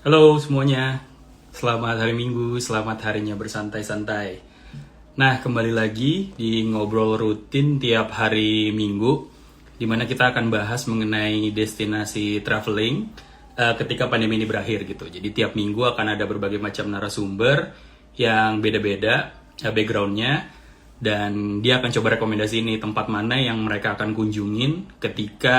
Halo semuanya, selamat hari Minggu, selamat harinya bersantai-santai. Nah, kembali lagi di ngobrol rutin tiap hari Minggu, di mana kita akan bahas mengenai destinasi traveling ketika pandemi ini berakhir gitu. Jadi tiap minggu akan ada berbagai macam narasumber yang beda-beda backgroundnya, dan dia akan coba rekomendasi ini tempat mana yang mereka akan kunjungin ketika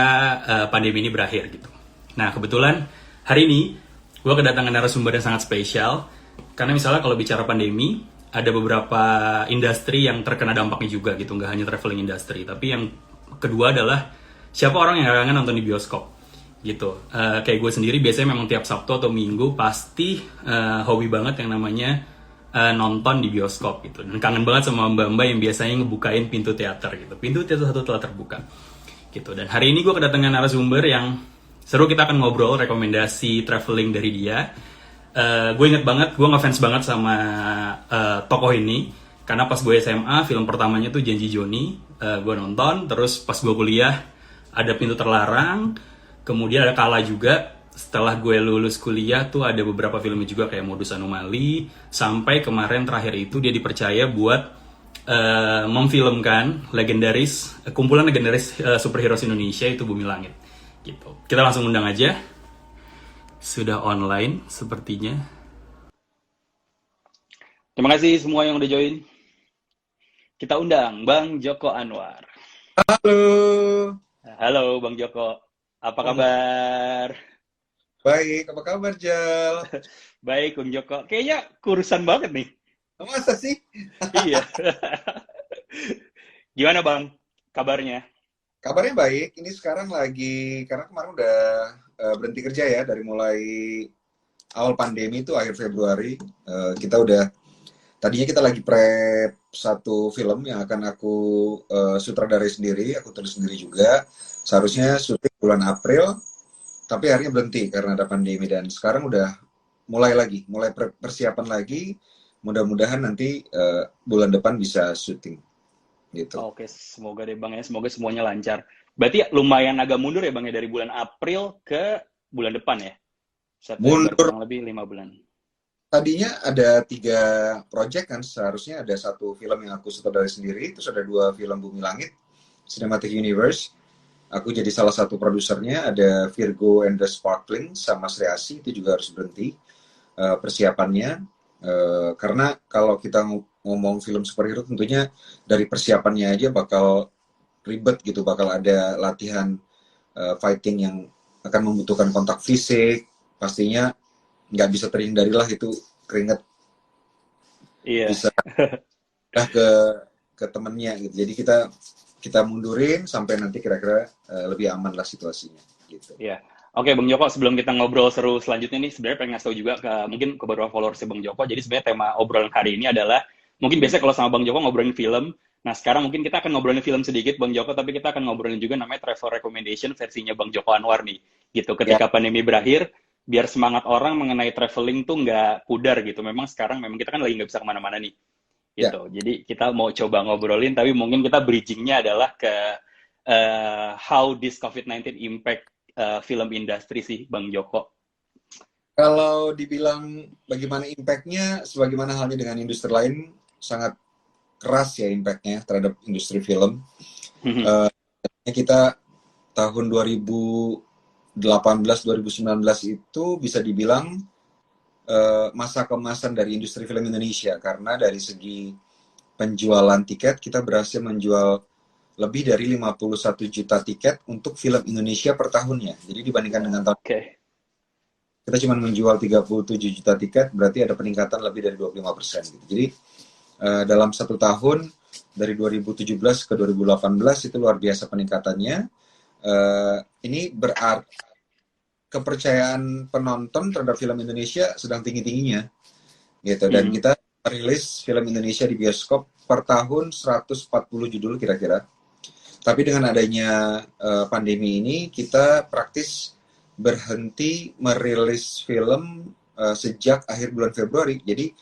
pandemi ini berakhir gitu. Nah, kebetulan hari ini gue kedatangan narasumber yang sangat spesial karena misalnya kalau bicara pandemi ada beberapa industri yang terkena dampaknya juga gitu, nggak hanya traveling industry, tapi yang kedua adalah siapa orang yang kangen nonton di bioskop gitu. Kayak gue sendiri biasanya memang tiap Sabtu atau Minggu pasti hobi banget yang namanya nonton di bioskop gitu, dan kangen banget sama mbak-mbak yang biasanya ngebukain pintu teater gitu. Pintu teater satu telah terbuka gitu. Dan hari ini gue kedatangan narasumber yang seru, kita akan ngobrol rekomendasi traveling dari dia. Gue inget banget, gue ngefans banget sama tokoh ini karena pas gue SMA film pertamanya tuh Janji Joni. Gue nonton, terus pas gue kuliah ada Pintu Terlarang, kemudian ada Kala juga. Setelah gue lulus kuliah tuh ada beberapa filmnya juga kayak Modus Anomali, sampai kemarin terakhir itu dia dipercaya buat memfilmkan kumpulan legendaris superhero Indonesia, itu Bumi Langit gitu. Kita langsung undang aja. Sudah online sepertinya. Terima kasih semua yang udah join. Kita undang Bang Joko Anwar. Halo, Halo Bang Joko, apa kabar? baik. Apa kabar, Jal? Baik Bang Joko, kayaknya kurusan banget nih. Masa sih? Iya. Gimana Bang kabarnya? Kabarnya baik. Ini sekarang lagi, karena kemarin udah berhenti kerja ya, dari mulai awal pandemi itu akhir Februari. Tadinya kita lagi prep satu film yang akan aku sutradarai sendiri, aku tulis sendiri juga. Seharusnya syuting bulan April, tapi akhirnya berhenti karena ada pandemi. Dan sekarang udah mulai persiapan lagi. Mudah-mudahan nanti bulan depan bisa syuting gitu. Oke, semoga deh Bang ya, semoga semuanya lancar. Berarti lumayan agak mundur ya Bang ya, dari bulan April ke bulan depan ya? September, Mundur, kurang lebih 5 bulan. tadinya ada 3 project kan, seharusnya ada satu film yang aku sutradarai sendiri, terus ada 2 film Bumi Langit, Cinematic Universe. Aku jadi salah satu produsernya, ada Virgo and the Sparkling sama Sri Asih, itu juga harus berhenti persiapannya. Karena kalau kita ngomong film superhero tentunya dari persiapannya aja bakal ribet gitu, bakal ada latihan fighting yang akan membutuhkan kontak fisik, pastinya nggak bisa terhindari lah itu keringet Iya. bisa dah ke temennya gitu. Jadi kita mundurin sampai nanti kira-kira lebih aman lah situasinya gitu. Iya. Oke, Bang Joko, sebelum kita ngobrol seru selanjutnya nih, sebenarnya pengen ngasih tahu juga mungkin ke beberapa followers Bang Joko. Jadi sebenarnya tema obrolan hari ini adalah, mungkin biasanya kalau sama Bang Joko ngobrolin film. Nah, sekarang mungkin kita akan ngobrolin film sedikit, Bang Joko, tapi kita akan ngobrolin juga namanya travel recommendation versinya Bang Joko Anwar nih. Gitu, Ya, ketika pandemi berakhir, biar semangat orang mengenai traveling tuh nggak pudar gitu. Memang sekarang kita kan lagi nggak bisa kemana-mana nih. ya. Gitu. Jadi kita mau coba ngobrolin, tapi mungkin kita bridgingnya adalah ke how this COVID-19 impact film industri sih, Bang Joko. Kalau dibilang bagaimana impact-nya, sebagaimana halnya dengan industri lain, sangat keras ya impact-nya terhadap industri film. Kita tahun 2018-2019 itu bisa dibilang masa kemasan dari industri film Indonesia, karena dari segi penjualan tiket kita berhasil menjual lebih dari 51 juta tiket untuk film Indonesia per tahunnya. Jadi dibandingkan dengan tahun kita cuma menjual 37 juta tiket, berarti ada peningkatan lebih dari 25% gitu. Jadi dalam 1 tahun dari 2017 ke 2018 itu luar biasa peningkatannya. Ini berarti kepercayaan penonton terhadap film Indonesia sedang tinggi-tingginya gitu. Dan kita rilis film Indonesia di bioskop per tahun 140 judul kira-kira. Tapi dengan adanya pandemi ini kita praktis berhenti merilis film sejak akhir bulan Februari. Jadi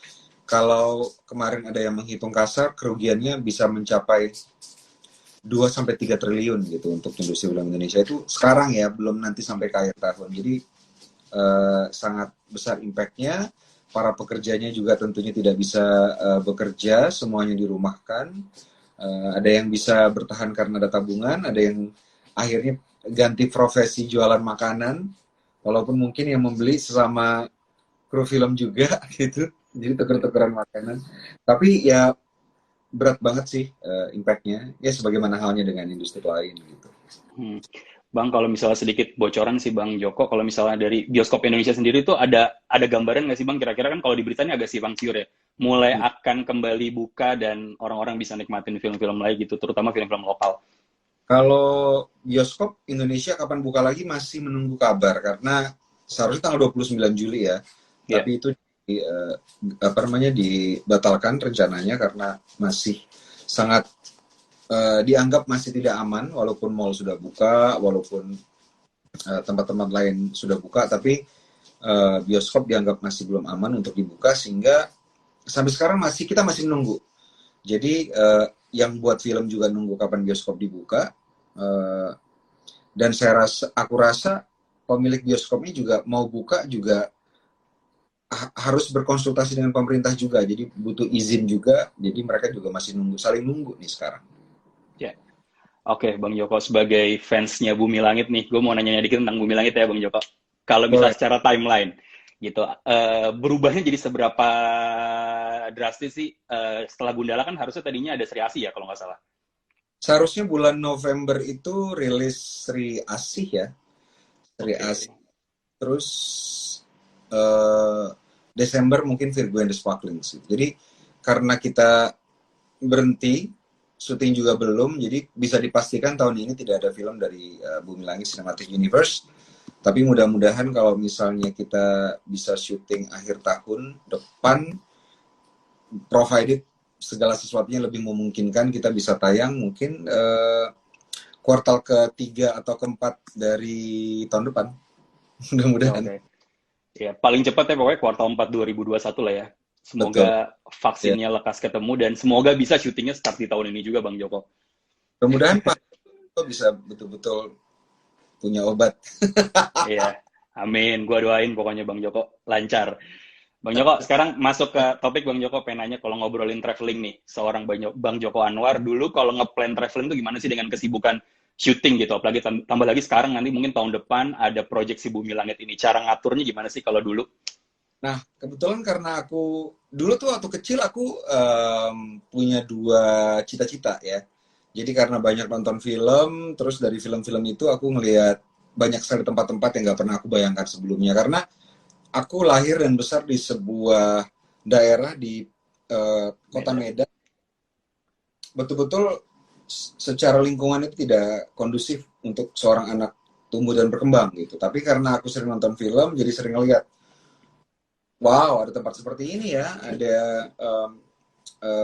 kalau kemarin ada yang menghitung kasar, kerugiannya bisa mencapai 2-3 triliun gitu untuk industri film Indonesia itu sekarang ya, belum nanti sampai ke akhir tahun. Jadi sangat besar impact-nya. Para pekerjanya juga tentunya tidak bisa bekerja, semuanya dirumahkan. Ada yang bisa bertahan karena ada tabungan, ada yang akhirnya ganti profesi jualan makanan, walaupun mungkin yang membeli sesama kru film juga gitu, jadi tuker-tukeran makanan. Tapi ya berat banget sih impact-nya, ya sebagaimana halnya dengan industri lain gitu. Bang, kalau misalnya sedikit bocoran sih Bang Joko, kalau misalnya dari bioskop Indonesia sendiri tuh ada gambaran nggak sih Bang, kira-kira kan kalau di beritanya agak simpang siur ya, mulai akan kembali buka dan orang-orang bisa nikmatin film-film lagi gitu, terutama film-film lokal. Kalau bioskop Indonesia kapan buka lagi masih menunggu kabar, karena seharusnya tanggal 29 Juli ya, Yeah. tapi itu dibatalkan rencananya karena masih sangat dianggap masih tidak aman, walaupun mall sudah buka, walaupun tempat-tempat lain sudah buka, tapi bioskop dianggap masih belum aman untuk dibuka, sehingga sampai sekarang kita masih menunggu. Jadi yang buat film juga nunggu kapan bioskop dibuka, dan aku rasa pemilik bioskopnya juga mau buka juga harus berkonsultasi dengan pemerintah juga, jadi butuh izin juga, jadi mereka juga masih saling nunggu nih sekarang. Ya. Oke, Bang Joko, sebagai fansnya Bumi Langit nih, gue mau nanya dikit tentang Bumi Langit ya Bang Joko. Kalau bisa secara timeline gitu, berubahnya jadi seberapa drastis sih? Setelah Gundala kan harusnya tadinya ada Sri Asih ya kalau nggak salah. Seharusnya bulan November itu rilis Sri Asih ya, Sri Asih. Terus Desember mungkin Virgo and the Sparklings. Jadi karena kita berhenti, syuting juga belum, jadi bisa dipastikan tahun ini tidak ada film dari Bumi Langit Cinematic Universe. Tapi mudah-mudahan kalau misalnya kita bisa syuting akhir tahun depan, provided segala sesuatunya lebih memungkinkan, kita bisa tayang mungkin kuartal ketiga atau keempat dari tahun depan. Mudah-mudahan. Okay. Ya, paling cepat ya pokoknya kuartal 4 2021 lah ya. Semoga vaksinnya lekas ketemu dan semoga bisa syutingnya start di tahun ini juga Bang Joko. Mudah-mudahan Pak bisa betul-betul punya obat. Iya, amin. Gua doain pokoknya Bang Joko lancar. Bang Joko, sekarang masuk ke topik Bang Joko, pengen nanya kalau ngobrolin traveling nih, seorang Bang Joko Anwar, dulu kalau ngeplan traveling tuh gimana sih dengan kesibukan syuting gitu, apalagi tambah lagi sekarang nanti mungkin tahun depan ada proyek si Bumi Langit ini, cara ngaturnya gimana sih kalau dulu? Nah, kebetulan karena aku, dulu tuh waktu kecil aku punya dua cita-cita ya. Jadi karena banyak nonton film, terus dari film-film itu aku ngelihat banyak sekali tempat-tempat yang nggak pernah aku bayangkan sebelumnya. Karena aku lahir dan besar di sebuah daerah di kota Medan. Betul-betul secara lingkungan itu tidak kondusif untuk seorang anak tumbuh dan berkembang gitu. Tapi karena aku sering nonton film, jadi sering ngeliat, wow, ada tempat seperti ini ya, ada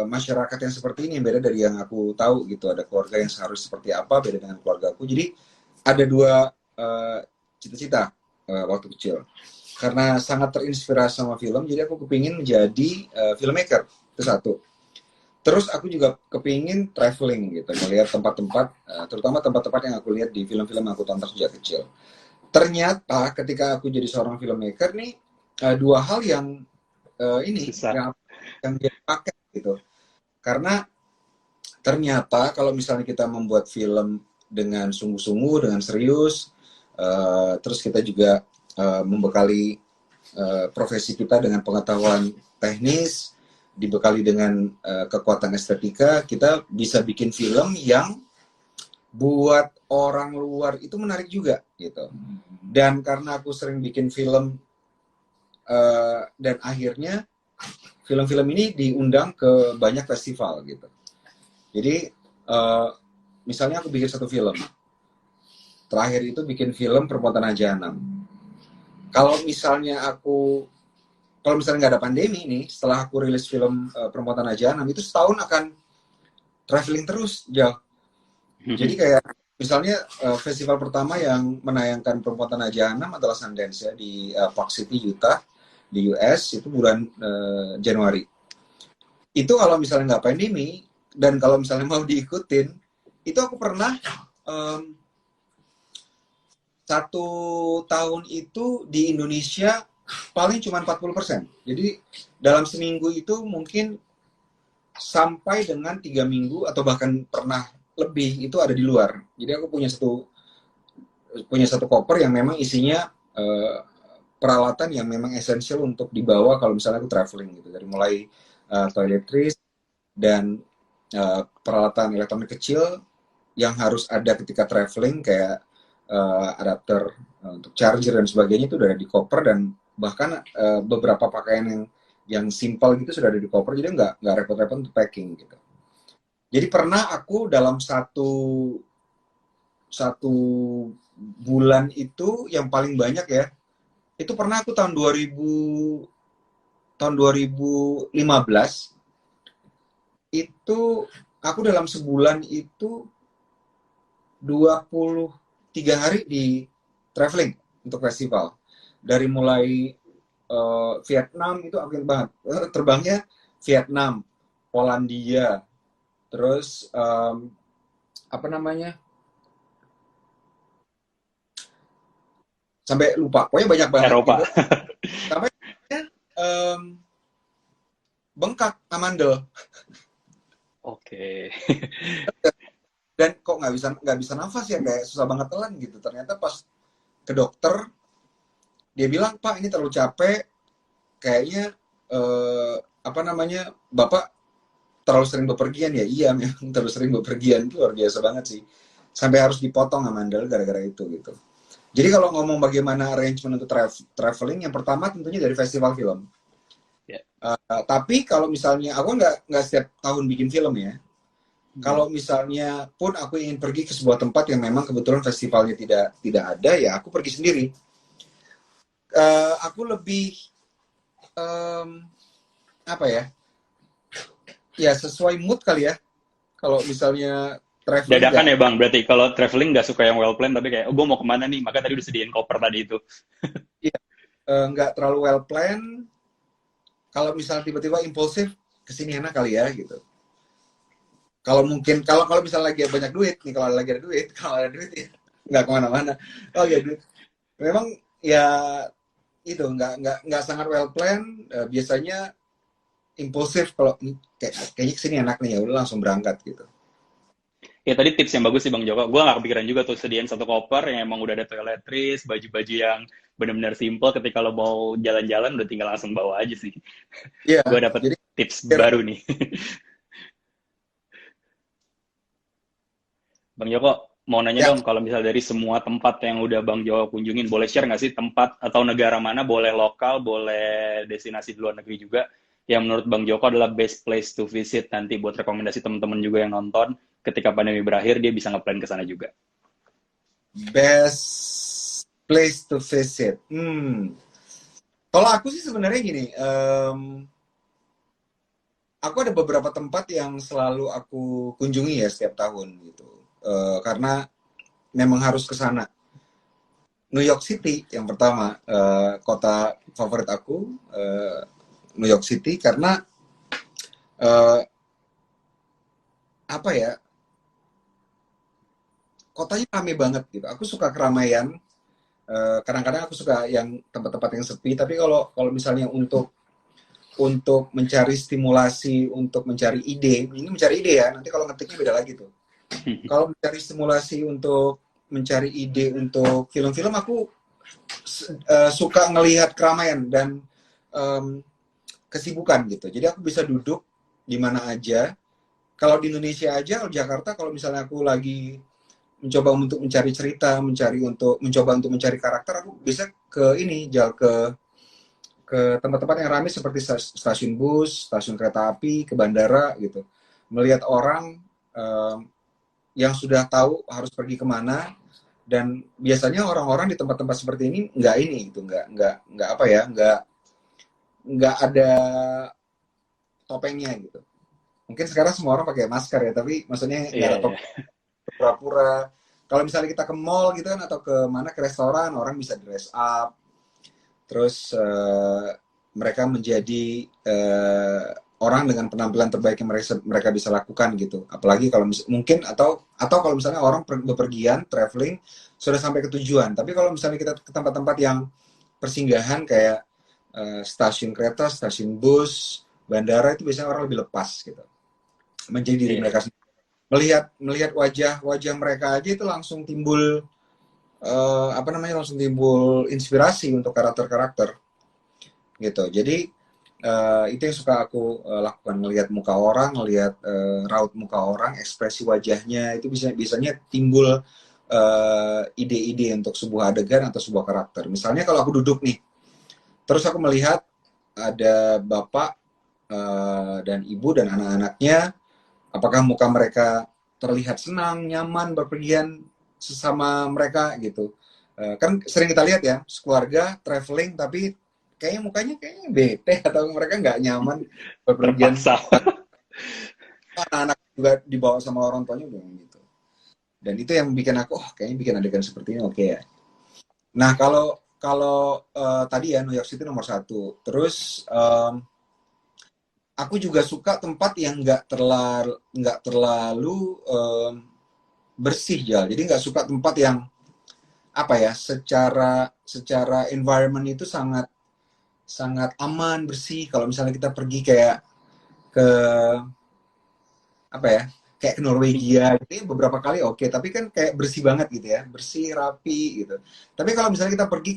masyarakat yang seperti ini, yang beda dari yang aku tahu gitu. Ada keluarga yang seharusnya seperti apa, beda dengan keluarga aku. Jadi ada dua cita-cita waktu kecil. Karena sangat terinspirasi sama film, jadi aku kepingin menjadi filmmaker, itu satu. Terus aku juga kepingin traveling gitu, melihat tempat-tempat, terutama tempat-tempat yang aku lihat di film-film yang aku tonton sejak kecil. Ternyata ketika aku jadi seorang filmmaker nih, dua hal yang yang dia pakai gitu. Karena ternyata kalau misalnya kita membuat film dengan sungguh-sungguh, dengan serius, terus kita juga membekali profesi kita dengan pengetahuan teknis, dibekali dengan kekuatan estetika, kita bisa bikin film yang buat orang luar itu menarik juga gitu. Dan karena aku sering bikin film dan akhirnya film-film ini diundang ke banyak festival gitu. Jadi misalnya aku bikin satu film, terakhir itu bikin film Perempuan Tanah Jahanam. Kalau misalnya nggak ada pandemi nih, setelah aku rilis film Perempuan Tanah Jahanam, itu setahun akan traveling terus jauh. Jadi kayak misalnya festival pertama yang menayangkan Perempuan Tanah Jahanam adalah Sundance ya, di Park City, Utah, di US, itu bulan Januari. Itu kalau misalnya nggak pandemi, dan kalau misalnya mau diikutin, itu aku pernah satu tahun itu di Indonesia paling cuma 40%. Jadi dalam seminggu itu mungkin sampai dengan 3 minggu atau bahkan pernah lebih itu ada di luar. Jadi aku punya satu koper yang memang isinya peralatan yang memang esensial untuk dibawa kalau misalnya aku traveling gitu. Dari mulai toiletries dan peralatan elektronik kecil yang harus ada ketika traveling kayak adapter untuk charger dan sebagainya itu udah ada di koper, dan bahkan beberapa pakaian yang simpel gitu sudah ada di koper, jadi nggak repot-repot untuk packing gitu. Jadi pernah aku dalam satu bulan itu yang paling banyak ya, itu pernah aku tahun 2015 itu aku dalam sebulan itu 23 hari di traveling untuk festival. Dari mulai Vietnam itu aku ingat banget, terbangnya Vietnam, Polandia, terus apa namanya, sampai lupa, pokoknya banyak banget Eropa. gitu. Sampai bengkak amandel. Oke. Dan kok nggak bisa nafas ya, kayak susah banget telan gitu. Ternyata pas ke dokter dia bilang, Pak ini terlalu capek, kayaknya apa namanya, Bapak terlalu sering bepergian ya. Iya memang terlalu sering bepergian, itu luar biasa banget sih, sampai harus dipotong amandel gara-gara itu gitu. Jadi kalau ngomong bagaimana arrangement untuk traveling, yang pertama tentunya dari festival film. Yeah. Tapi kalau misalnya aku nggak setiap tahun bikin film ya. Kalau misalnya pun aku ingin pergi ke sebuah tempat yang memang kebetulan festivalnya tidak ada, ya aku pergi sendiri. Aku lebih apa ya? Ya sesuai mood kali ya. Kalau misalnya traveling Dadakan ya Bang, berarti kalau traveling nggak suka yang well plan, tapi kayak, oh gue mau kemana nih, maka tadi udah sediain koper tadi itu. Iya, nggak terlalu well plan. Kalau misalnya tiba-tiba impulsif, kesini enak kali ya gitu. Kalau mungkin kalau misalnya lagi banyak duit nih, kalau lagi ada duit, kalau ada duit ya nggak kemana-mana. Oh ya duit. Memang ya itu nggak sangat well plan. Biasanya impulsif, kalau kayaknya kesini enak nih, ya udah langsung berangkat gitu. Ya tadi tips yang bagus sih Bang Joko. Gue nggak kepikiran juga tuh sediain satu koper yang emang udah ada toiletries, baju-baju yang benar-benar simple. Ketika lo mau jalan-jalan udah tinggal langsung bawa aja sih. Iya. Gue dapet Jadi tips baru nih. Bang Joko, mau nanya ya, dong, kalau misal dari semua tempat yang udah Bang Joko kunjungin, boleh share nggak sih tempat atau negara mana, boleh lokal, boleh destinasi di luar negeri juga, yang menurut Bang Joko adalah best place to visit nanti buat rekomendasi teman-teman juga yang nonton, ketika pandemi berakhir dia bisa nge-plan ke sana juga. best place to visit. Kalau aku sih sebenarnya gini, aku ada beberapa tempat yang selalu aku kunjungi ya setiap tahun gitu. Karena memang harus ke sana. New York City yang pertama, kota favorit aku, New York City, karena apa ya, kotanya rame banget gitu. Aku suka keramaian. Kadang-kadang aku suka yang tempat-tempat yang sepi. Tapi kalau misalnya untuk mencari stimulasi, untuk mencari ide, ini mencari ide ya. Nanti kalau ngetiknya beda lagi tuh. Kalau mencari stimulasi untuk mencari ide untuk film-film, aku suka ngelihat keramaian dan kesibukan gitu. Jadi aku bisa duduk di mana aja. Kalau di Indonesia aja, kalau Jakarta, kalau misalnya aku lagi mencoba untuk mencari cerita, mencoba untuk mencari karakter, aku bisa ke ini, jalan ke tempat-tempat yang ramai seperti stasiun bus, stasiun kereta api, ke bandara gitu. Melihat orang yang sudah tahu harus pergi kemana, dan biasanya orang-orang di tempat-tempat seperti ini nggak apa ya, nggak ada topengnya gitu. Mungkin sekarang semua orang pakai masker ya, tapi maksudnya nggak ada topeng, pura-pura. Kalau misalnya kita ke mall gitu kan, atau ke mana, ke restoran, orang bisa dress up, terus mereka menjadi orang dengan penampilan terbaik yang mereka bisa lakukan gitu. Apalagi kalau mungkin atau kalau misalnya orang bepergian, traveling sudah sampai ke tujuan. Tapi kalau misalnya kita ke tempat-tempat yang persinggahan kayak stasiun kereta, stasiun bus, bandara, itu biasanya orang lebih lepas gitu. Menjadi diri mereka sendiri. Melihat wajah mereka aja itu langsung timbul langsung timbul inspirasi untuk karakter-karakter gitu. Jadi itu yang suka aku lakukan, ngelihat muka orang, ngelihat raut muka orang, ekspresi wajahnya, itu biasanya timbul ide-ide untuk sebuah adegan atau sebuah karakter. Misalnya kalau aku duduk nih, terus aku melihat ada bapak dan ibu dan anak-anaknya, apakah muka mereka terlihat senang, nyaman, berpergian sesama mereka gitu. Kan sering kita lihat ya, keluarga traveling tapi kayaknya mukanya kayaknya bete atau mereka nggak nyaman berpergian. Anak-anak juga dibawa sama orang tuanya gitu. Dan itu yang bikin aku, kayaknya bikin adegan seperti ini oke ya. Nah kalau tadi ya New York City nomor 1. Terus aku juga suka tempat yang nggak terlalu bersih ya. Jadi nggak suka tempat yang secara environment itu sangat aman, bersih. Kalau misalnya kita pergi kayak ke kayak ke Norwegia gitu, beberapa kali oke, tapi kan kayak bersih banget gitu ya, bersih, rapi gitu. Tapi kalau misalnya kita pergi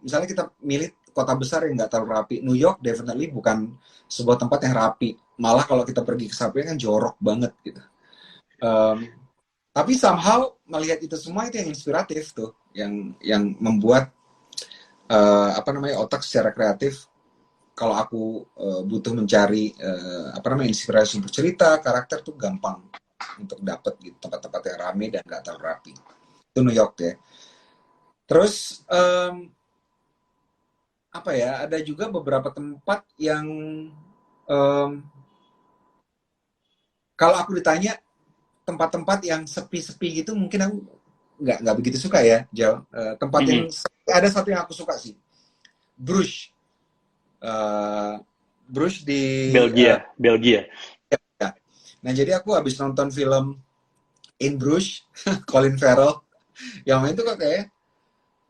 misalnya kita milih kota besar yang nggak terlalu rapi, New York definitely bukan sebuah tempat yang rapi. Malah kalau kita pergi ke sana kan jorok banget gitu. Tapi somehow melihat itu semua itu yang inspiratif tuh, yang membuat otak secara kreatif. Kalau aku butuh mencari inspirasi untuk cerita karakter tuh gampang untuk dapat gitu, tempat-tempat yang ramai dan nggak terlalu rapi. Itu New York ya. Terus ada juga beberapa tempat yang kalau aku ditanya tempat-tempat yang sepi-sepi gitu mungkin aku nggak begitu suka ya, Jal. Tempat yang ada satu yang aku suka sih, Bruges. Bruges di Belgia. Ya. Nah jadi aku habis nonton film In Bruges, Colin Farrell, yang main itu kok kayak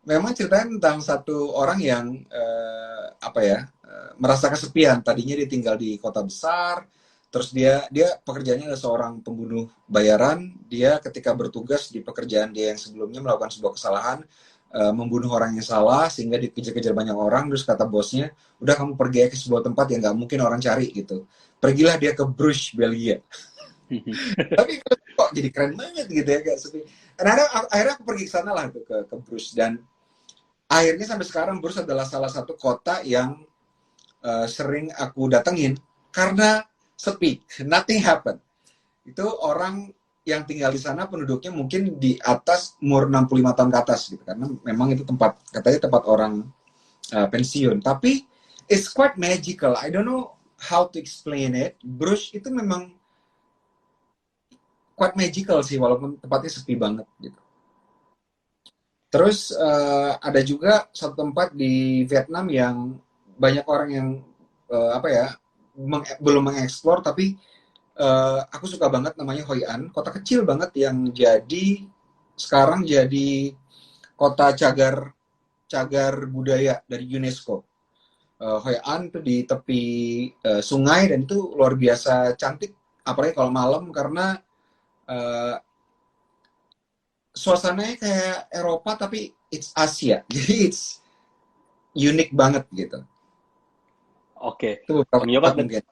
memang ceritanya tentang satu orang yang merasa kesepian. Tadinya dia tinggal di kota besar, terus dia pekerjaannya adalah seorang pembunuh bayaran. Dia ketika bertugas di pekerjaan dia yang sebelumnya melakukan sebuah kesalahan, membunuh orang yang salah sehingga dikejar-kejar banyak orang. Terus kata bosnya, udah kamu pergi ke sebuah tempat yang nggak mungkin orang cari gitu. Pergilah dia ke Bruges, Belgia. Tapi kok jadi keren banget gitu ya, kayak sepi. Dan akhirnya aku pergi ke sana lah tuh, ke Bruges, dan akhirnya sampai sekarang Bruges adalah salah satu kota yang sering aku datengin karena sepi, nothing happen. Itu orang yang tinggal di sana penduduknya mungkin di atas umur 65 tahun ke atas gitu, karena memang itu katanya tempat orang pensiun. Tapi it's quite magical. I don't know how to explain it. Bruges itu memang quite magical sih, walaupun tempatnya sepi banget gitu. Terus ada juga satu tempat di Vietnam yang banyak orang yang belum mengeksplor, tapi aku suka banget, namanya Hoi An. Kota kecil banget yang sekarang jadi kota cagar budaya dari UNESCO. Hoi An itu di tepi sungai, dan itu luar biasa cantik, apalagi kalau malam, karena suasananya kayak Eropa tapi it's Asia. Jadi it's unik banget gitu. Oke. Itu beberapa tempat mungkin.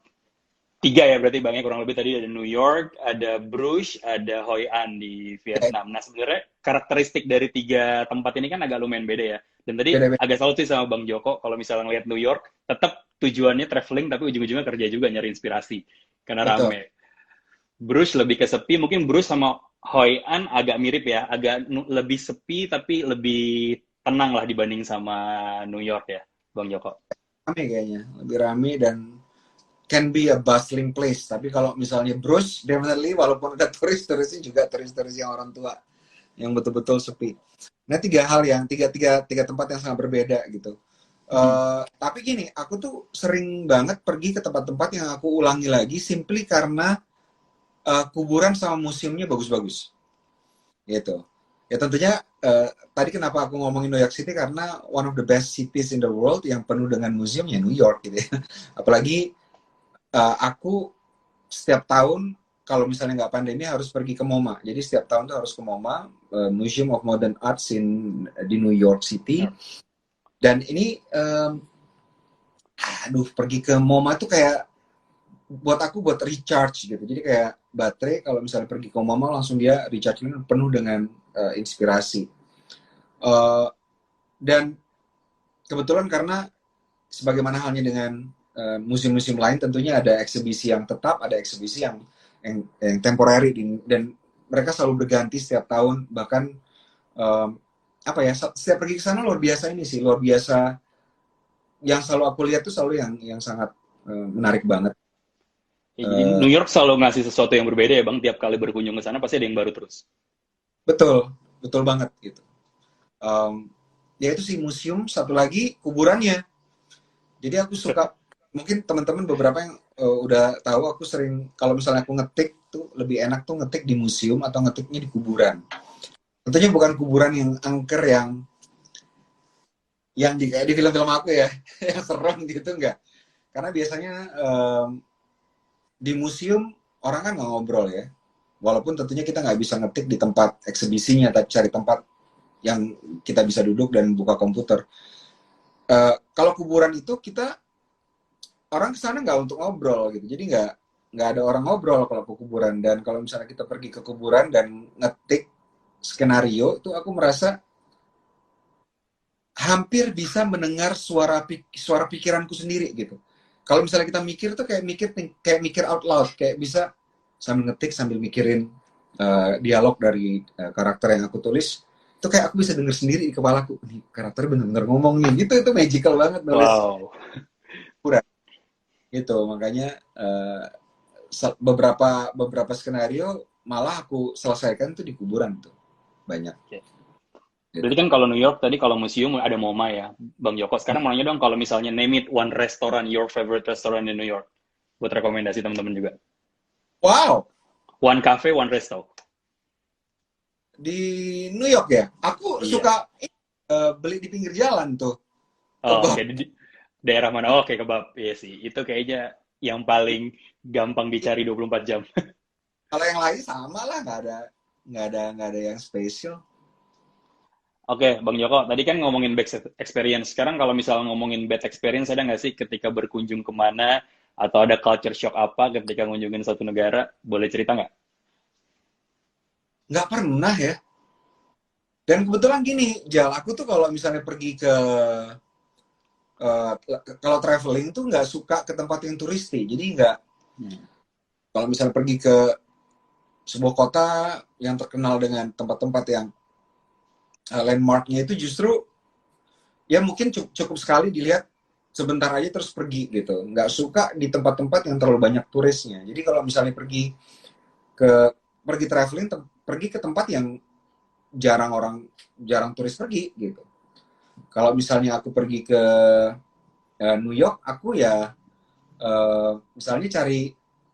3 ya berarti Bang, ya kurang lebih. Tadi ada New York, ada Bruges, ada Hoi An di Vietnam. Nah sebenarnya karakteristik dari 3 tempat ini kan agak lumayan beda ya. Dan tadi agak salut sih sama Bang Joko, kalau misalnya ngeliat New York, tetap tujuannya traveling tapi ujung-ujungnya kerja juga, nyari inspirasi karena rame. Bruges lebih ke sepi, mungkin Bruges sama Hoi An agak mirip ya, agak lebih sepi tapi lebih tenang lah dibanding sama New York ya, Bang Joko. Rame kayaknya, lebih rame dan can be a bustling place. Tapi kalau misalnya Bruges, definitely walaupun ada turis-turisnya juga turis-turis yang orang tua, yang betul-betul sepi. Nah tiga tempat yang sangat berbeda gitu. Tapi gini, aku tuh sering banget pergi ke tempat-tempat yang aku ulangi lagi simply karena kuburan sama museumnya bagus-bagus gitu. Ya tentunya tadi kenapa aku ngomongin New York City karena one of the best cities in the world yang penuh dengan museum ya New York gitu ya. Apalagi aku setiap tahun kalau misalnya nggak pandemi harus pergi ke MoMA. Jadi setiap tahun tuh harus ke MoMA, Museum of Modern Arts di New York City. Dan ini pergi ke MoMA tuh kayak buat aku buat recharge gitu. Jadi kayak baterai kalau misalnya pergi ke MoMA langsung dia recharge penuh dengan inspirasi. Dan kebetulan karena sebagaimana halnya dengan museum-museum lain tentunya ada eksibisi yang tetap, ada eksibisi yang temporary dan mereka selalu berganti setiap tahun. Bahkan setiap pergi ke sana luar biasa. Yang selalu aku lihat tuh selalu yang sangat menarik banget. Ya, jadi New York selalu ngasih sesuatu yang berbeda ya Bang, tiap kali berkunjung ke sana pasti ada yang baru terus. Betul banget gitu. Ya itu sih museum, satu lagi kuburannya. Jadi aku suka, mungkin teman-teman beberapa yang udah tahu aku sering kalau misalnya aku ngetik tuh lebih enak tuh ngetik di museum atau ngetiknya di kuburan. Tentunya bukan kuburan yang angker yang kayak di film-film aku ya, yang serem gitu enggak. Karena biasanya di museum orang kan nggak ngobrol ya. Walaupun tentunya kita nggak bisa ngetik di tempat eksibisinya, tapi cari tempat yang kita bisa duduk dan buka komputer. Kalau kuburan itu orang kesana nggak untuk ngobrol gitu, jadi nggak ada orang ngobrol kalau ke kuburan. Dan kalau misalnya kita pergi ke kuburan dan ngetik skenario, itu aku merasa hampir bisa mendengar suara pikiranku sendiri gitu. Kalau misalnya kita mikir tuh kayak mikir out loud, kayak bisa sambil ngetik sambil mikirin dialog dari karakter yang aku tulis. Itu kayak aku bisa denger sendiri di kepalaku, nih karakter bener-bener ngomong nih. Gitu, itu magical banget nulis. Wow. Gitu, makanya beberapa skenario malah aku selesaikan tuh di kuburan tuh. Banyak. Berarti kan kalau New York tadi kalau museum ada MoMA ya, Bang Joko. Sekarang mau nanya dong kalau misalnya name it one restaurant, your favorite restaurant in New York. Buat rekomendasi teman-teman juga. Wow! One cafe, one resto. Di New York ya? Aku suka beli di pinggir jalan tuh. Oh, oke. Di daerah mana? Oh, oke, kebab. Iya sih. Itu kayaknya yang paling gampang dicari 24 jam. Kalau yang lain sama lah, nggak ada yang spesial. Oke, Bang Joko, tadi kan ngomongin bad experience. Sekarang kalau misalnya ngomongin bad experience, ada nggak sih ketika berkunjung kemana, atau ada culture shock apa ketika ngunjungin satu negara? Boleh cerita nggak? Nggak pernah ya. Dan kebetulan gini, Jal, aku tuh kalau misalnya pergi kalau traveling tuh nggak suka ke tempat yang turisti. Jadi kalau misalnya pergi ke sebuah kota yang terkenal dengan tempat-tempat yang landmarknya itu justru ya mungkin cukup sekali dilihat sebentar aja terus pergi gitu. Nggak suka di tempat-tempat yang terlalu banyak turisnya. Jadi kalau misalnya pergi traveling, pergi ke tempat yang jarang turis pergi gitu. Kalau misalnya aku pergi ke New York, aku ya misalnya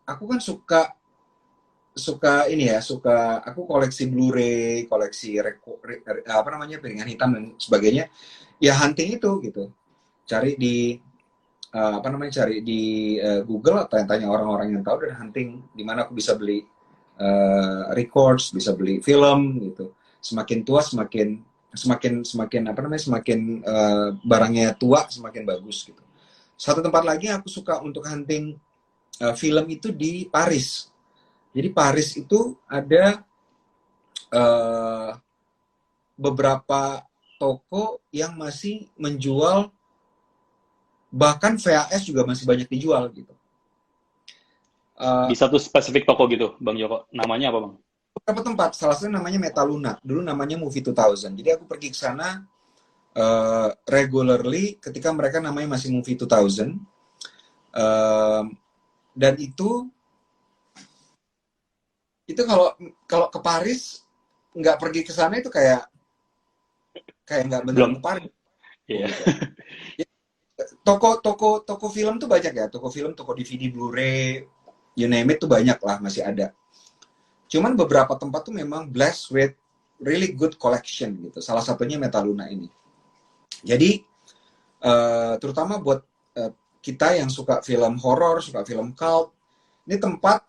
aku kan aku koleksi Blu-ray, koleksi piringan hitam dan sebagainya. Ya hunting itu gitu. Cari di Google atau tanya orang-orang yang tahu dan hunting di mana aku bisa beli records, bisa beli film gitu. Semakin tua semakin barangnya tua semakin bagus gitu. Satu tempat lagi yang aku suka untuk hunting film itu di Paris. Jadi Paris itu ada beberapa toko yang masih menjual, bahkan VHS juga masih banyak dijual gitu. Di satu spesifik toko gitu, Bang Joko. Namanya apa, Bang? Beberapa tempat, salah satunya namanya Metaluna. Dulu namanya Movie 2000. Jadi aku pergi ke sana regularly ketika mereka namanya masih Movie 2000. Dan itu kalau ke Paris nggak pergi ke sana itu kayak nggak benar ke Paris. Iya. toko film tuh banyak ya, toko film, toko DVD, Blu-ray, you name it tuh banyak lah, masih ada. Cuman beberapa tempat tuh memang blessed with really good collection gitu. Salah satunya Metaluna ini. Jadi terutama buat kita yang suka film horor, suka film cult, ini tempat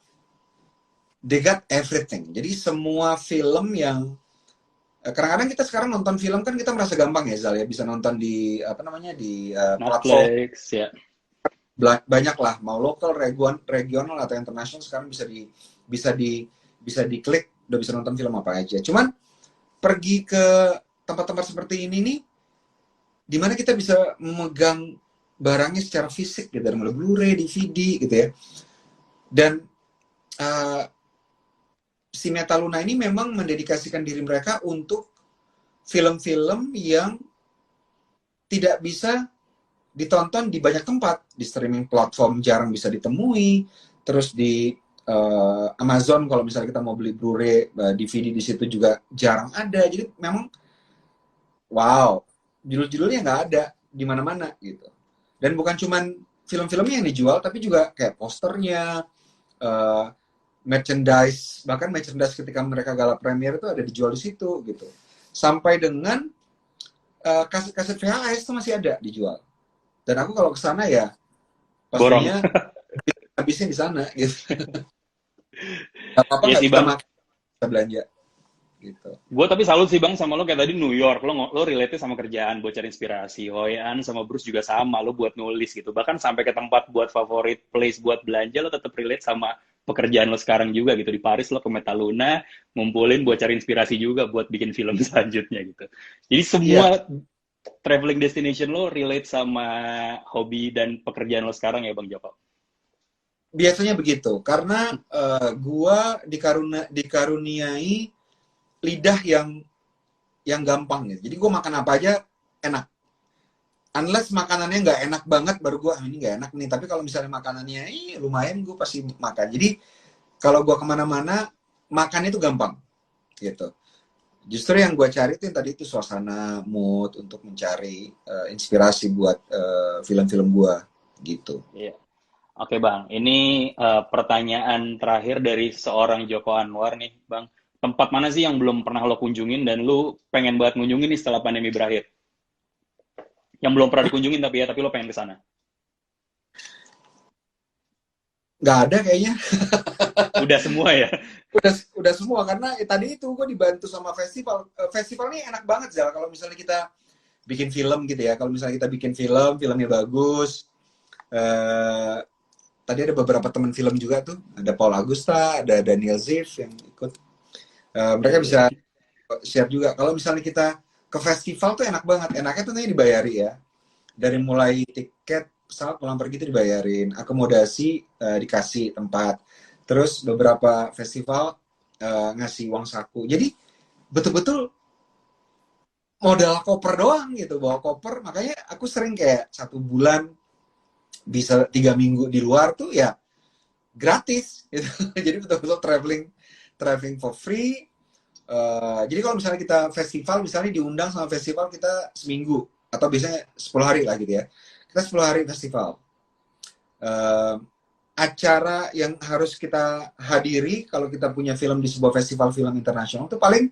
they got everything. Jadi semua film yang kadang-kadang kita sekarang nonton film kan kita merasa gampang ya Zal ya, bisa nonton di apa namanya di platform Netflix ya. banyak lah, mau lokal, regional atau internasional sekarang bisa diklik, udah bisa nonton film apa aja. Cuman pergi ke tempat-tempat seperti ini nih, dimana kita bisa memegang barangnya secara fisik gitu, dari mulai Blu-ray, DVD gitu ya. Dan si Metaluna ini memang mendedikasikan diri mereka untuk film-film yang tidak bisa ditonton di banyak tempat, di streaming platform jarang bisa ditemui, terus di Amazon kalau misalnya kita mau beli Blu-ray, DVD di situ juga jarang ada. Jadi memang wow, judul-judulnya nggak ada di mana-mana gitu. Dan bukan cuman film-filmnya yang dijual, tapi juga kayak posternya, merchandise, bahkan merchandise ketika mereka gala premier itu ada dijual di situ gitu. Sampai dengan kaset-kaset VHS itu masih ada dijual. Dan aku kalau ke sana ya pastinya habisnya di sana gitu. Gak apa-apa Iya nggak sih bisa Bang. makan, bisa belanja gitu. Gue tapi salut sih Bang sama lo kayak tadi New York, lo relate sama kerjaan buat cari inspirasi. Hoyan sama Bruce juga sama, lo buat nulis gitu. Bahkan sampai ke tempat buat favorit place buat belanja, lo tetap relate sama pekerjaan lo sekarang juga gitu. Di Paris lo ke Metaluna, ngumpulin buat cari inspirasi juga buat bikin film selanjutnya gitu. Jadi semua traveling destination lo relate sama hobi dan pekerjaan lo sekarang ya Bang Joko? Biasanya begitu, karena gua dikaruniai lidah yang gampang gitu. Jadi gue makan apa aja enak. Unless makanannya nggak enak banget, baru gue ini nggak enak nih. Tapi kalau misalnya makanannya lumayan, gue pasti makan. Jadi kalau gue kemana-mana, makan itu gampang gitu. Justru yang gue cari itu yang tadi itu suasana, mood untuk mencari inspirasi buat film-film gue gitu. Iya. Oke Bang, ini pertanyaan terakhir dari seorang Joko Anwar nih Bang. Tempat mana sih yang belum pernah lo kunjungin dan lo pengen banget kunjungin nih setelah pandemi berakhir? Yang belum pernah dikunjungin tapi lo pengen ke sana. Nggak ada kayaknya. Udah semua ya? Udah semua, karena tadi itu gue dibantu sama festival. Festival ini enak banget Zal, kalau misalnya kita bikin film gitu ya. Kalau misalnya kita bikin filmnya bagus. Tadi ada beberapa teman film juga tuh. Ada Paul Agusta, ada Daniel Ziff yang ikut. Mereka bisa share juga. Kalau misalnya kita ke festival tuh enak banget. Enaknya tuh nanti dibayari ya. Dari mulai tiket pesawat pulang pergi itu dibayarin, akomodasi dikasih tempat. Terus beberapa festival ngasih uang saku. Jadi betul-betul modal koper doang gitu, bawa koper. Makanya aku sering kayak 1 bulan bisa 3 minggu di luar tuh ya gratis gitu. Jadi betul-betul traveling for free. Jadi kalau misalnya kita festival, misalnya diundang sama festival, kita seminggu atau biasanya 10 hari lah gitu ya. Kita 10 hari festival. Acara yang harus kita hadiri kalau kita punya film di sebuah festival film internasional itu paling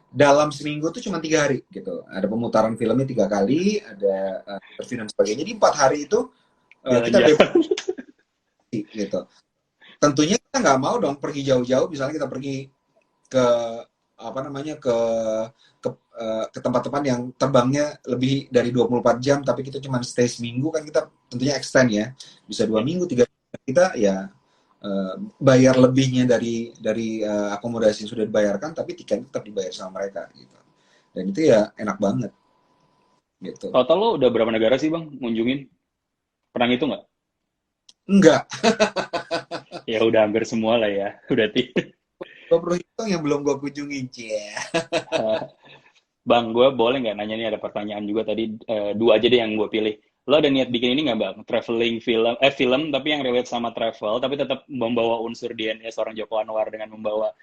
dalam seminggu tuh cuma 3 hari gitu. Ada pemutaran filmnya 3 kali, ada interview dan sebagainya. Jadi 4 hari itu kita bebas gitu. Tentunya kita nggak mau dong pergi jauh-jauh, misalnya kita pergi ke apa namanya ke tempat-tempat yang terbangnya lebih dari 24 jam tapi kita cuma stay seminggu, kan kita tentunya extend ya, bisa 2 minggu 3 minggu, kita ya bayar lebihnya dari akomodasi yang sudah dibayarkan, tapi tiket tetap dibayar sama mereka gitu. Dan itu ya enak banget gitu. Total lo udah berapa negara sih Bang ngunjungin? Pernah itu nggak? Enggak. Ya udah hampir semua lah ya. Udah Gue perlu hitung yang belum gue kunjungi. Bang, gue boleh nggak nanya nih, ada pertanyaan juga tadi, 2 aja deh yang gue pilih. Lo ada niat bikin ini nggak Bang? Traveling film tapi yang relate sama travel, tapi tetap membawa unsur DNA seorang Joko Anwar dengan membawa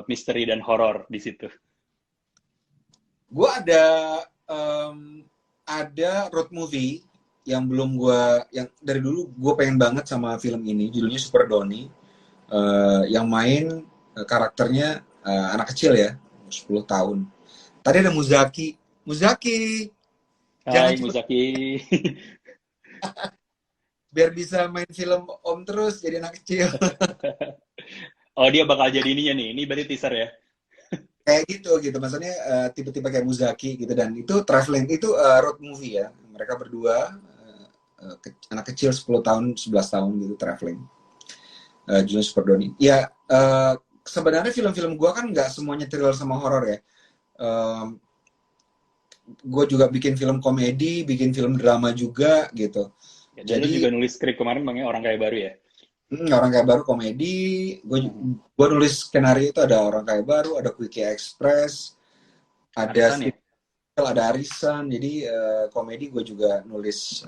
misteri dan horor di situ. Gue ada road movie yang belum yang dari dulu gue pengen banget sama film ini, judulnya Super Donnie. Yang main karakternya anak kecil ya, 10 tahun. Tadi ada Muzaki. Muzaki, jangan Hai cepet Muzaki. biar bisa main film Om terus jadi anak kecil. Oh, dia bakal jadi ininya nih. Ini berarti teaser ya. Kayak gitu maksudnya tipe-tipe kayak Muzaki gitu, dan itu traveling, itu road movie ya, mereka berdua anak kecil 10 tahun 11 tahun gitu traveling. Judulnya Super Donnie ya. Sebenarnya film-film gue kan nggak semuanya thriller sama horor ya. Gue juga bikin film komedi, bikin film drama juga gitu. Ya, dan lu Jadi juga nulis skrip kemarin Bang ya, Orang Kaya Baru ya. orang kayak baru komedi. Gue nulis skenario itu ada Orang Kaya Baru, ada Quickie Express, ada Arisan ya. ada Arisan. Jadi komedi gue juga nulis,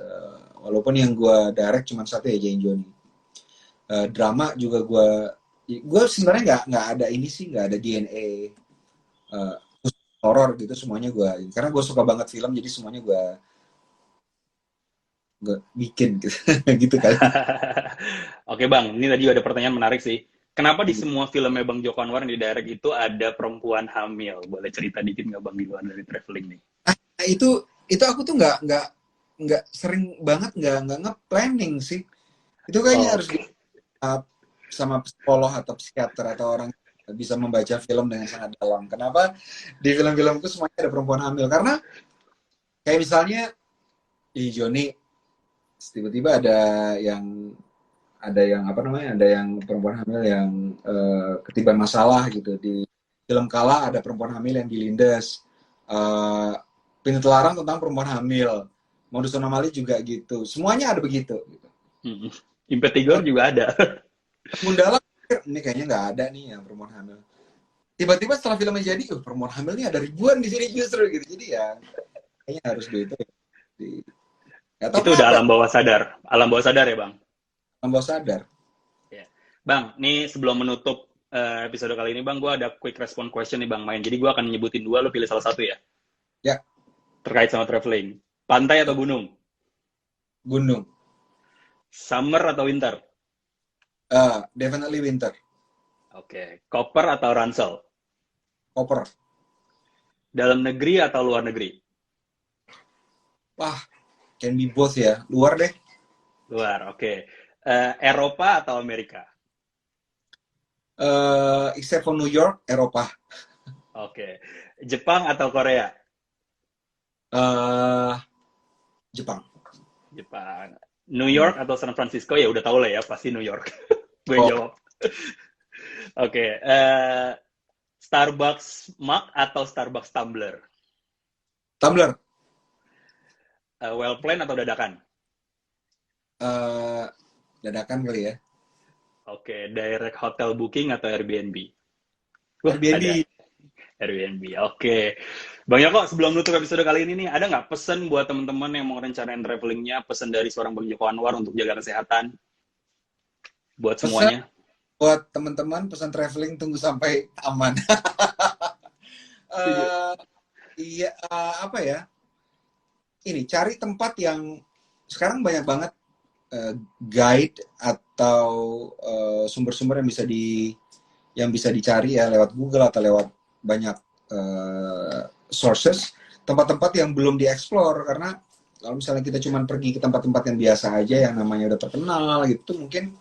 walaupun yang gue direct cuma satu ya, Jane Johnny. Drama juga gue sebenarnya nggak ada ini sih, nggak ada DNA horor gitu, semuanya gue, karena gue suka banget film, jadi semuanya gue bikin gitu. Gitu kali. Oke Bang, ini tadi ada pertanyaan menarik sih. Kenapa di semua filmnya Bang Joko Anwar yang di direct itu ada perempuan hamil? Boleh cerita dikit nggak Bang di luar dari traveling nih? Nah, itu aku tuh nggak sering banget, nggak nge-planning sih. Itu kayaknya harus sama psikolog atau psikiater atau orang bisa membaca film dengan sangat dalam. Kenapa di film-filmku semuanya ada perempuan hamil? Karena kayak misalnya di Joni, tiba-tiba ada yang apa namanya, ada yang perempuan hamil yang ketiban masalah gitu. Di film Kala ada perempuan hamil yang dilindas. Pintu Terlarang tentang perempuan hamil. Modus Anomali juga gitu. Semuanya ada begitu. Gitu. Impetigor juga ada. Gundala, ini kayaknya nggak ada nih yang perempuan hamil. Tiba-tiba setelah filmnya jadi, perempuan hamilnya ada ribuan di sini justru gitu. Jadi ya kayaknya harus itu. Itu udah alam bawah sadar. Alam bawah sadar ya Bang? Alam bawah sadar. Ya. Bang, nih sebelum menutup episode kali ini Bang, gue ada quick response question nih Bang main. Jadi gue akan nyebutin dua, lo pilih salah satu ya? Ya. Terkait sama traveling. Pantai atau gunung? Gunung. Summer atau winter? Definitely winter. Oke. Koper atau ransel? Koper. Dalam negeri atau luar negeri? Wah, can be both ya. Luar deh. Luar, oke. Eropa atau Amerika? Except for New York, Eropa. Oke. Jepang atau Korea? Jepang. Jepang. New York atau San Francisco? Ya udah tahu lah ya, pasti New York. Gue jawab. Oke. Starbucks mug atau Starbucks tumbler? Tumbler. Well planned atau dadakan? Dadakan kali ya. Oke. Direct hotel booking atau Airbnb? Airbnb. Airbnb. Oke. Bang Joko, sebelum nutup episode kali ini nih, ada nggak pesan buat teman-teman yang mau rencanain travelingnya, pesan dari seorang Bang Joko Anwar untuk jaga kesehatan buat semuanya? Buat teman-teman, pesan traveling tunggu sampai aman. Iya, apa ya? Ini cari tempat yang sekarang banyak banget guide atau sumber-sumber yang bisa dicari ya lewat Google atau lewat banyak sources, tempat-tempat yang belum dieksplor. Karena kalau misalnya kita cuma pergi ke tempat-tempat yang biasa aja yang namanya udah terkenal gitu, mungkin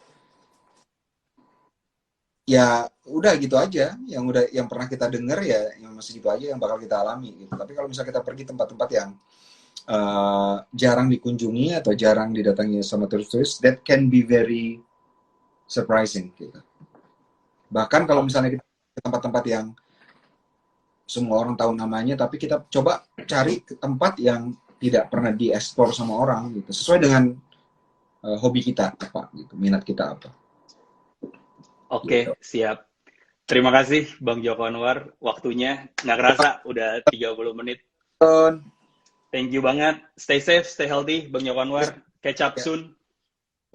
ya udah gitu aja, yang pernah kita dengar ya yang masih gitu aja yang bakal kita alami gitu. Tapi kalau misalnya kita pergi tempat-tempat yang jarang dikunjungi atau jarang didatangi sama turis-turis, that can be very surprising gitu. Bahkan kalau misalnya kita ke tempat-tempat yang semua orang tahu namanya, tapi kita coba cari tempat yang tidak pernah dieksplor sama orang gitu, sesuai dengan hobi kita apa gitu, minat kita apa. Oke, siap. Terima kasih Bang Joko Anwar, waktunya nggak kerasa udah 30 menit. Thank you banget. Stay safe, stay healthy Bang Joko Anwar. Catch up soon.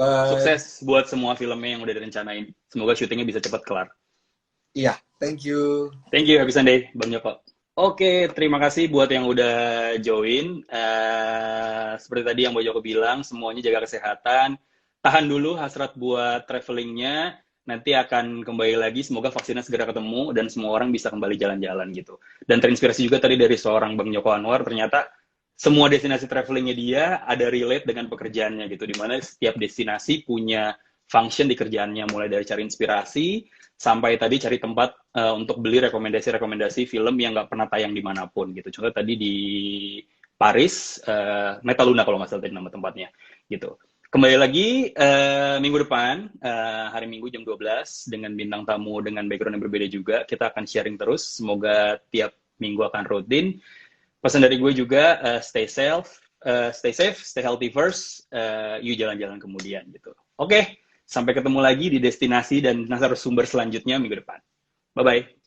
Bye. Sukses buat semua filmnya yang udah direncanain. Semoga syutingnya bisa cepat kelar. Iya, thank you. Thank you, happy Sunday Bang Joko. Oke, terima kasih buat yang udah join. Seperti tadi yang Mbak Joko bilang, semuanya jaga kesehatan. Tahan dulu hasrat buat travelingnya. Nanti akan kembali lagi. Semoga vaksinnya segera ketemu dan semua orang bisa kembali jalan-jalan gitu. Dan terinspirasi juga tadi dari seorang Bang Joko Anwar. Ternyata semua destinasi travelingnya dia ada relate dengan pekerjaannya gitu. Dimana setiap destinasi punya function di kerjaannya. Mulai dari cari inspirasi, sampai tadi cari tempat untuk beli rekomendasi-rekomendasi film yang nggak pernah tayang dimanapun gitu. Contoh tadi di Paris, Metaluna kalau nggak salah tadi nama tempatnya gitu. Kembali lagi minggu depan, hari Minggu jam 12 dengan bintang tamu dengan background yang berbeda juga. Kita akan sharing terus. Semoga tiap minggu akan rutin. Pesan dari gue juga, stay safe, stay healthy first, you jalan-jalan kemudian gitu. Oke. Sampai ketemu lagi di destinasi dan narasumber selanjutnya minggu depan. Bye-bye.